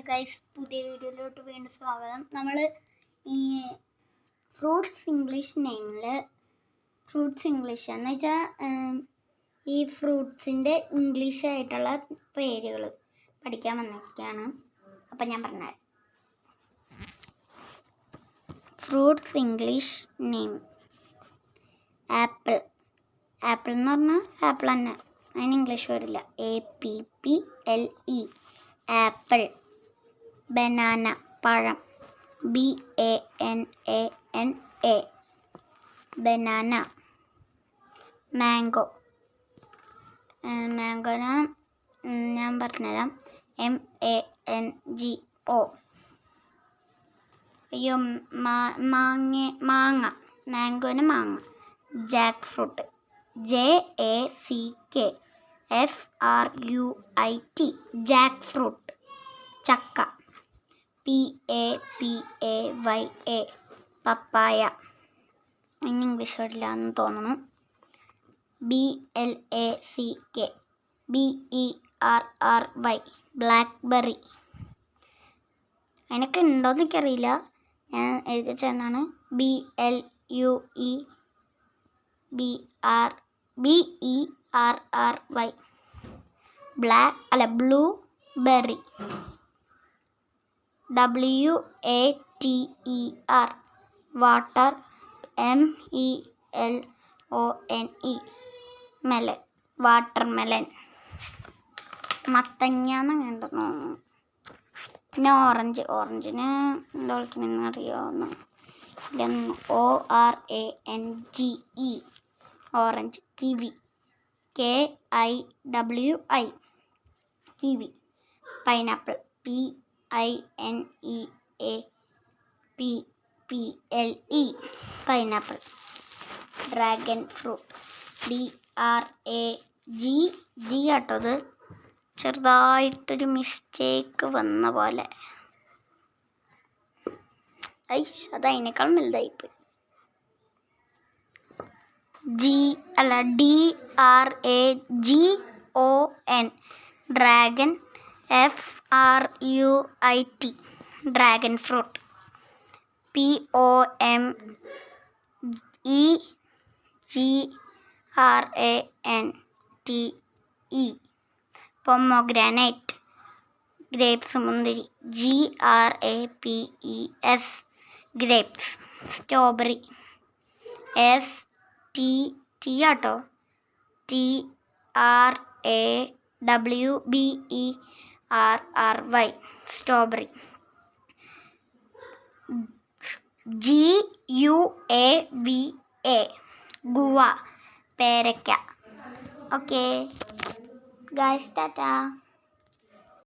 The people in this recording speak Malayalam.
ഗൈസ്, പുതിയ വീഡിയോയിലോട്ട് വീണ്ടും സ്വാഗതം. നമ്മൾ ഈ ഫ്രൂട്ട്സ് ഇംഗ്ലീഷ് നെയിമിൽ ഫ്രൂട്ട്സ് ഇംഗ്ലീഷ് എന്ന് വെച്ചാൽ ഈ ഫ്രൂട്ട്സിൻ്റെ ഇംഗ്ലീഷ് ആയിട്ടുള്ള പേരുകൾ പഠിക്കാൻ വന്നിരിക്കുകയാണ്. അപ്പം ഞാൻ പറഞ്ഞുതരാം. Fruits English name. Apple. Apple എന്ന് പറഞ്ഞാൽ ആപ്പിൾ തന്നെ, അതിന് ഇംഗ്ലീഷ് വരില്ല. APPLE apple. ബനാന പഴം. BANANA banana. മാംഗോ. മാംഗോന ഞാൻ പറഞ്ഞുതരാം. MANGO. അയ്യോ, മാങ്ങ. മാംഗോന് മാങ്ങ. Jack fruit. JACKFRUIT Jack fruit. ചക്ക. PAPAYA പപ്പായ. ഇനി ഇംഗ്ലീഷ് വരില്ല എന്ന് തോന്നുന്നു. BLACK BERRY blackberry. അതിനൊക്കെ ഉണ്ടോയെന്ന് എനിക്കറിയില്ല, ഞാൻ എഴുതി ചേർന്നാണ്. BLUEBERRY blueberry. WATER water. MELONE melon. Watermelon. മത്തങ്ങ എന്നങ്ങനെ തോന്നുന്നു. പിന്നെ ഓറഞ്ചിന് എന്താ വിളിക്കുന്നതെന്ന് അറിയാവുന്ന ORANGE orange. Kiwi. KIWI kiwi. Pineapple. PINEAPPLE pineapple. Dragon fruit. DRAGG ആട്ടത്, ചെറുതായിട്ടൊരു മിസ്റ്റേക്ക് വന്ന പോലെ. അത് അതിനേക്കാൾ വലുതായിപ്പോയി. DRAGON dragon. FRUIT dragon fruit. POMEGRANTE pomegranate. Grapes മുന്തിരി. GRAPES grapes. സ്ട്രോബെറി. STT ആട്ടോ. TRAWBERRY strawberry. GUAVA ഗുവ പേരയ്ക്ക. Okay guys, Tata.